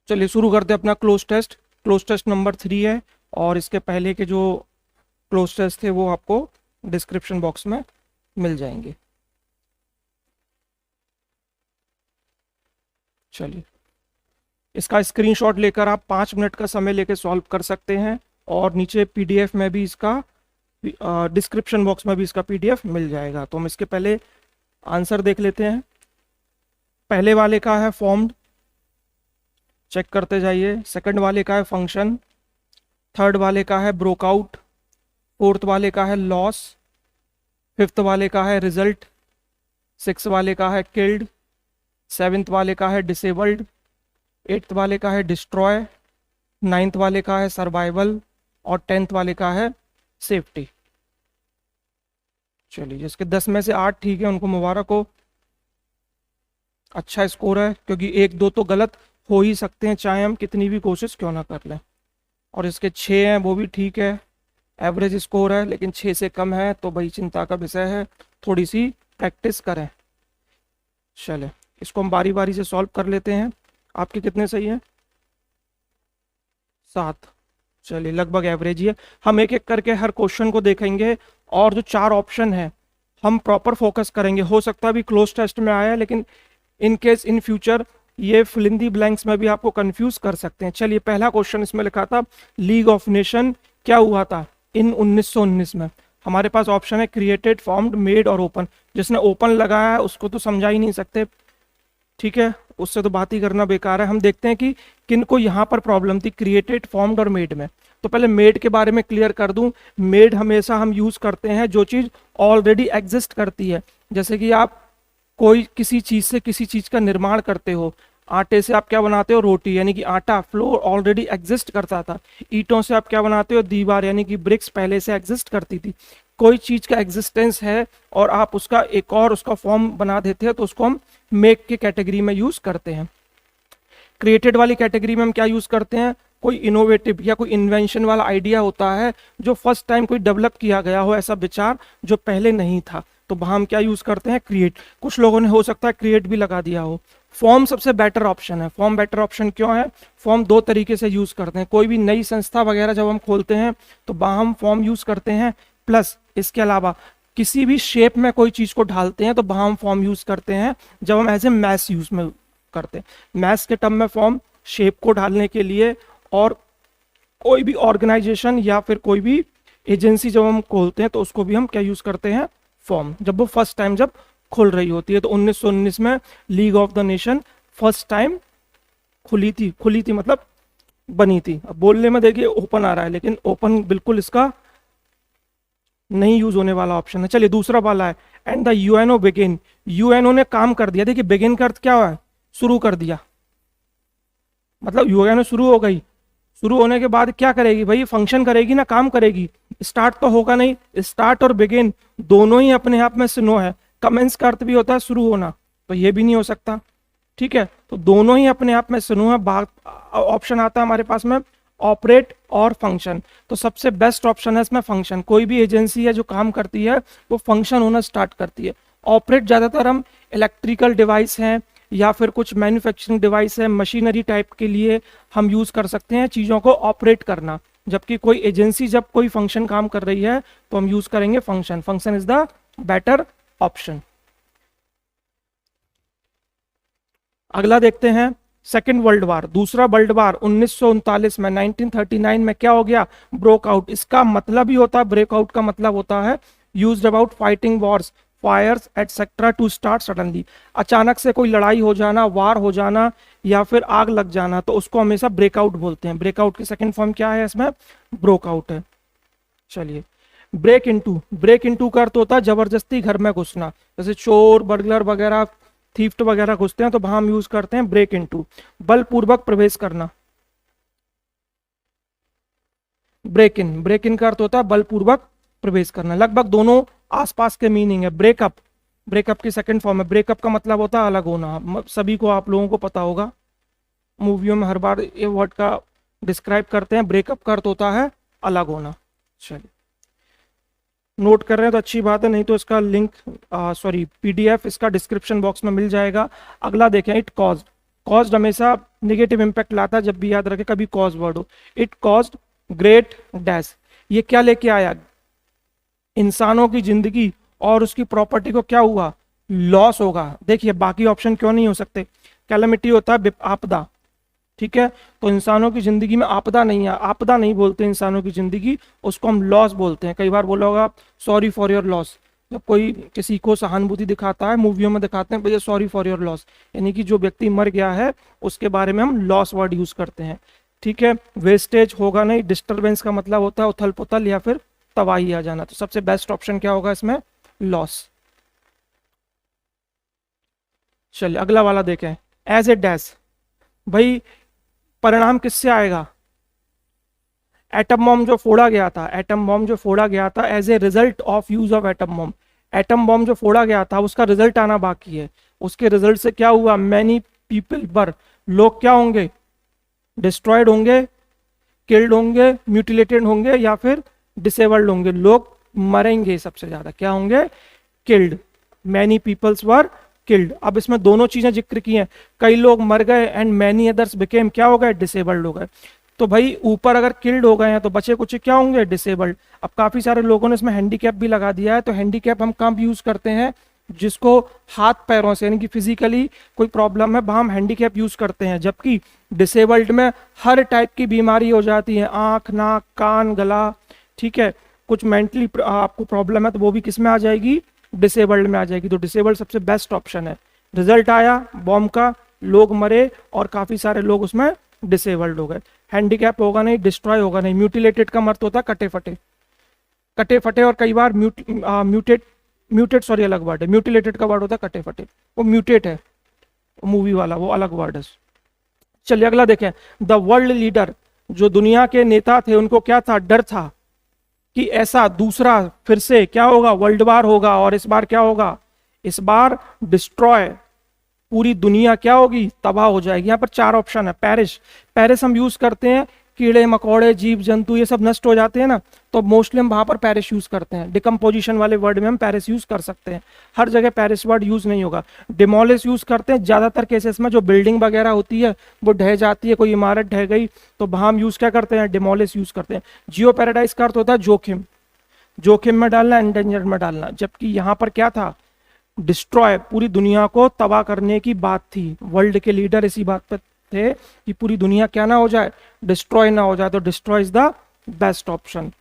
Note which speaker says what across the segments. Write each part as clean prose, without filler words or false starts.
Speaker 1: चलिए शुरू करते हैं अपना cloze test. Cloze test number 3 है और इसके पहले के जो क्लोज टेस्ट थे वो आपको डिस्क्रिप्शन बॉक्स में मिल जाएंगे। चलिए इसका स्क्रीनशॉट लेकर आप 5 मिनट का समय लेकर सॉल्व कर सकते हैं और नीचे पीडीएफ में भी इसका डिस्क्रिप्शन बॉक्स में भी इसका पीडीएफ मिल जाएगा। तो हम इसके पहले आंसर देख लेते हैं। पहले वाले का है फॉर्म्ड, चेक करते जाइए। सेकंड वाले का है फंक्शन, थर्ड वाले का है ब्रोकआउट, फोर्थ वाले का है लॉस, फिफ्थ वाले का है रिजल्ट, सिक्स वाले का है किल्ड, सेवेंथ वाले का है डिसेबल्ड, एट्थ वाले का है डिस्ट्रॉय, नाइन्थ वाले का है सर्वाइवल और 10th वाले का है सेफ्टी। चलिए जिसके 10 में से 8 ठीक है उनको मुबारक हो, अच्छा स्कोर है, क्योंकि 1-2 तो गलत हो ही सकते हैं चाहे हम कितनी भी कोशिश क्यों ना कर लें। और इसके 6 हैं वो भी ठीक है, एवरेज स्कोर है, लेकिन 6 से कम है तो भाई चिंता का विषय है, थोड़ी सी प्रैक्टिस करें। चले इसको हम बारी बारी से सॉल्व कर लेते हैं। आपके कितने सही हैं? 7। चलिए लगभग एवरेज ही है। हम एक एक करके हर क्वेश्चन को देखेंगे और जो 4 ऑप्शन है हम प्रॉपर फोकस करेंगे। हो सकता है अभी क्लोज टेस्ट में आया है, लेकिन इन केस इन फ्यूचर ये फिलिंदी ब्लैंक्स में भी आपको कंफ्यूज कर सकते हैं। चलिए पहला क्वेश्चन इसमें लिखा था लीग ऑफ नेशन क्या हुआ था इन 1919 में। हमारे पास ऑप्शन है क्रिएटेड, फॉर्म्ड, मेड और ओपन। जिसने ओपन लगाया है उसको तो समझा ही नहीं सकते, ठीक है, उससे तो बात ही करना बेकार है। हम देखते हैं कि किन को यहाँ पर प्रॉब्लम थी क्रिएटेड, फॉर्म्ड और मेड में। तो पहले मेड के बारे में क्लियर कर दूं। मेड हमेशा हम यूज करते हैं जो चीज ऑलरेडी एग्जिस्ट करती है। जैसे कि आप कोई किसी चीज से किसी चीज का निर्माण करते हो, आटे से आप क्या बनाते हो? रोटी, यानी कि आटा फ्लोर ऑलरेडी एग्जिस्ट करता था। ईंटों से आप क्या बनाते हो? दीवार, यानी कि ब्रिक्स पहले से एग्जिस्ट करती थी। कोई चीज का एग्जिस्टेंस है और आप उसका एक और उसका फॉर्म बना देते हैं तो उसको हम मेक के कैटेगरी में यूज करते हैं। क्रिएटेड वाली कैटेगरी में हम क्या यूज करते हैं? कोई इनोवेटिव या कोई इन्वेंशन वाला आइडिया होता है जो फर्स्ट टाइम कोई डेवलप किया गया हो, ऐसा विचार जो पहले नहीं था, तो वहां हम क्या यूज करते हैं? क्रिएट। कुछ लोगों ने हो सकता है क्रिएट भी लगा दिया हो। फॉर्म सबसे बेटर ऑप्शन है। फॉर्म बेटर ऑप्शन क्यों है? फॉर्म 2 तरीके से यूज करते हैं। कोई भी नई संस्था वगैरह जब हम खोलते हैं तो वहां हम फॉर्म यूज करते हैं, प्लस इसके अलावा किसी भी शेप में कोई चीज को ढालते हैं तो वहां हम फॉर्म यूज करते हैं जब हम एज ए मैस यूज में करते हैं। मैस के टर्म में फॉर्म शेप को ढालने के लिए, और कोई भी ऑर्गेनाइजेशन या फिर कोई भी एजेंसी जब हम खोलते हैं तो उसको भी हम क्या यूज करते हैं? फॉर्म। जब वो फर्स्ट टाइम जब खुल रही होती है, तो 1919 में league of the nation first time खुली थी मतलब बनी थी। अब बोलने में देखिए ओपन आ रहा है, लेकिन ओपन बिल्कुल इसका नहीं यूज होने वाला ऑप्शन है। चलिए दूसरा वाला है and the UNO begin. UNO ने काम कर दिया। देखिए बिगिन का अर्थ क्या हुआ है? शुरू कर दिया, मतलब यूएनओ शुरू हो गई। शुरू होने के बाद क्या करेगी भाई? फंक्शन करेगी ना, काम करेगी। स्टार्ट तो होगा नहीं। स्टार्ट और बिगिन दोनों ही अपने आप में स्नो है। कमेंस का अर्थ भी होता है शुरू होना, तो ये भी नहीं हो सकता, ठीक है। तो दोनों ही अपने आप में स्नो है। ऑप्शन आता है हमारे पास में ऑपरेट और फंक्शन। तो सबसे बेस्ट ऑप्शन है इसमें फंक्शन। कोई भी एजेंसी है जो काम करती है वो फंक्शन होना स्टार्ट करती है। ऑपरेट ज्यादातर हम इलेक्ट्रिकल डिवाइस हैं या फिर कुछ मैन्युफैक्चरिंग डिवाइस है, मशीनरी टाइप के लिए हम यूज कर सकते हैं चीजों को ऑपरेट करना। जबकि कोई एजेंसी जब कोई फंक्शन काम कर रही है तो हम यूज करेंगे function. Function is the better option. अगला देखते हैं सेकेंड वर्ल्ड वार। दूसरा वर्ल्ड वार 1939 में 1939 में क्या हो गया? Broke out. इसका मतलब ही होता है, ब्रेकआउट का मतलब होता है used about fighting wars, fires etcetera to start suddenly. अचानक से कोई लड़ाई हो जाना, वार हो जाना या फिर आग लग जाना, तो उसको हमेशा ब्रेकआउट बोलते हैं। ब्रेकआउट की सेकंड फॉर्म क्या है? इसमें ब्रोकआउट है। चलिए ब्रेक इनटू। ब्रेक इनटू का अर्थ होता है जबरदस्ती घर में घुसना। जैसे चोर, बर्गलर वगैरह, थीफ्ट वगैरह घुसते हैं तो वहां हम यूज करते हैं ब्रेक इनटू। बलपूर्वक प्रवेश करना, ब्रेक इन। ब्रेक इन का अर्थ होता है बलपूर्वक प्रवेश करना। लगभग दोनों आसपास के मीनिंग है। ब्रेकअप, ब्रेकअप की सेकंड फॉर्म है। ब्रेकअप का मतलब होता है अलग होना। सभी को, आप लोगों को पता होगा, मूवियों में हर बार ये वर्ड का डिस्क्राइब करते हैं। ब्रेकअप का अर्थ होता है अलग होना। चलिए नोट कर रहे हैं तो अच्छी बात है, नहीं तो इसका लिंक पीडीएफ इसका डिस्क्रिप्शन बॉक्स में मिल जाएगा। अगला देखें इट कॉज्ड। कॉज्ड हमेशा नेगेटिव इम्पैक्ट लाता है, जब भी याद रखे कभी कॉज वर्ड हो। इट कॉज्ड ग्रेट डैश, ये क्या लेके आया, इंसानों की जिंदगी और उसकी प्रॉपर्टी को क्या हुआ, लॉस होगा। देखिए बाकी ऑप्शन क्यों नहीं हो सकते, कैलेमिटी होता है आपदा, ठीक है, तो इंसानों की जिंदगी में आपदा नहीं है, आपदा नहीं बोलते इंसानों की जिंदगी, उसको हम लॉस बोलते हैं। कई बार बोला होगा सॉरी फॉर योर लॉस, जब कोई किसी को सहानुभूति दिखाता है, मूवियों में दिखाते हैं भैया सॉरी फॉर योर लॉस, यानी कि जो व्यक्ति मर गया है उसके बारे में हम लॉस वर्ड यूज करते हैं, ठीक है। वेस्टेज होगा नहीं, डिस्टर्बेंस का मतलब होता है उथल पुथल या फिर तबाही आ जाना, तो सबसे बेस्ट ऑप्शन क्या होगा इसमें, लॉस। चलिए अगला वाला देखें, एज ए डैश, भाई परिणाम किससे आएगा, एटम बॉम्ब जो फोड़ा गया था, एटम बॉम्ब जो फोड़ा गया था as a result of use of atom bomb, atom bomb जो फोड़ा गया था उसका रिजल्ट आना बाकी है, उसके रिजल्ट से क्या हुआ, मैनी पीपल पर, लोग क्या होंगे, डिस्ट्रॉयड होंगे, किल्ड होंगे, म्यूटिलेटेड होंगे या फिर डिसेबल्ड होंगे, लोग मरेंगे सबसे ज्यादा, क्या होंगे, killed, many peoples were killed. अब इसमें दोनों चीजें जिक्र की हैं, कई लोग मर गए एंड मैनी अदर्स बिकेम क्या हो गए, डिसेबल्ड हो गए। तो भाई ऊपर अगर किल्ड हो गए हैं तो बचे कुछ क्या होंगे, डिसेबल्ड। अब काफी सारे लोगों ने इसमें हैंडीकैप भी लगा दिया है, तो हैंडीकैप हम कब यूज करते हैं, जिसको हाथ पैरों से यानी कि फिजिकली कोई प्रॉब्लम है वहां हम हैंडीकैप यूज करते हैं, जबकि डिसेबल्ड में हर टाइप की बीमारी हो जाती है, आंख नाक कान गला, ठीक है, कुछ मेंटली आपको प्रॉब्लम है तो वो भी किस में आ जाएगी, डिसेबल्ड में आ जाएगी। तो डिसेबल्ड सबसे बेस्ट ऑप्शन है। रिजल्ट आया बॉम्ब का, लोग मरे और काफी सारे लोग उसमें डिसेबल्ड हो गए। हैंडीकैप होगा नहीं, डिस्ट्रॉय होगा नहीं। म्यूटिलेटेड का मतलब होता है कटे फटे, कटे फटे, और कई बार म्यूटेड सॉरी अलग वर्ड है, म्यूटिलेटेड का वर्ड होता है कटे फटे, वो म्यूटेट है मूवी वाला, वो अलग वर्ड है। चलिए अगला देखें, द वर्ल्ड लीडर, जो दुनिया के नेता थे उनको क्या था, डर था कि ऐसा दूसरा फिर से क्या होगा, वर्ल्ड वार होगा, और इस बार क्या होगा, इस बार डिस्ट्रॉय, पूरी दुनिया क्या होगी, तबाह हो जाएगी। यहाँ पर चार ऑप्शन है। पेरिश, पेरिश हम यूज करते हैं, कीड़े मकोड़े जीव जंतु ये सब नष्ट हो जाते हैं ना, तो मोस्टली हम वहां पर पेरिश यूज करते हैं। डिकम्पोजिशन वाले वर्ड में हम पेरिश यूज कर सकते हैं, हर जगह पेरिश वर्ड यूज नहीं होगा। डिमोलिश यूज करते हैं ज्यादातर केसेस में, जो बिल्डिंग वगैरह होती है वो ढह जाती है, कोई इमारत ढह गई तो वहां हम यूज क्या करते हैं, डिमोलिश यूज करते हैं। जियो पैराडाइज का अर्थ होता है जोखिम, जोखिम में डालना, एंडेंजर में डालना, जबकि यहाँ पर क्या था, डिस्ट्रॉय, पूरी दुनिया को तबाह करने की बात थी। वर्ल्ड के लीडर इसी बात पर थे कि पूरी दुनिया क्या ना हो जाए, डिस्ट्रॉय ना हो जाए, तो destroy is the best option,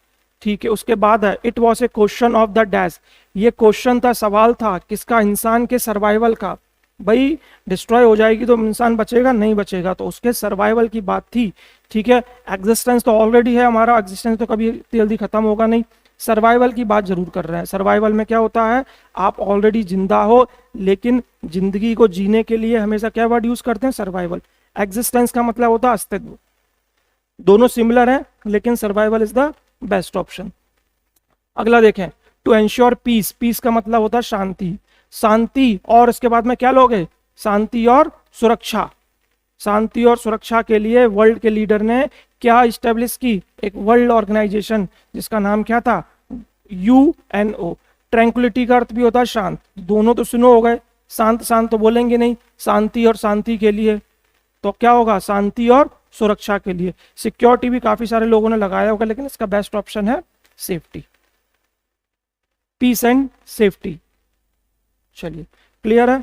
Speaker 1: ठीक है। उसके बाद है, it was a question of the dash, ये क्वेश्चन था, सवाल था किसका, इंसान के सर्वाइवल का। भाई डिस्ट्रॉय हो जाएगी तो इंसान बचेगा नहीं बचेगा, तो उसके सर्वाइवल की बात थी, ठीक है। एग्जिस्टेंस तो ऑलरेडी है हमारा, एग्जिस्टेंस तो कभी जल्दी खत्म होगा नहीं, सर्वाइवल की बात जरूर कर रहे हैं। सर्वाइवल में क्या होता है, आप ऑलरेडी जिंदा हो लेकिन जिंदगी को जीने के लिए हमेशा क्या वर्ड यूज करते हैं, सर्वाइवल। एग्जिस्टेंस का मतलब होता है अस्तित्व, दोनों सिमिलर हैं लेकिन survival is the best option. अगला देखें, टू एंश्योर पीस, पीस का मतलब होता है शांति, शांति, और इसके बाद में क्या लोगे, शांति और सुरक्षा। शांति और सुरक्षा के लिए वर्ल्ड के लीडर ने क्या इस्टेब्लिश की, एक वर्ल्ड ऑर्गेनाइजेशन जिसका नाम क्या था, यूएनओ। ट्रैंक्विलिटी का अर्थ भी होता है शांत, दोनों तो सुनो हो गए, शांत शांत तो बोलेंगे नहीं, शांति और शांति के लिए, तो क्या होगा, शांति और सुरक्षा के लिए। सिक्योरिटी भी काफी सारे लोगों ने लगाया होगा, लेकिन इसका बेस्ट ऑप्शन है सेफ्टी, पीस एंड सेफ्टी। चलिए क्लियर है।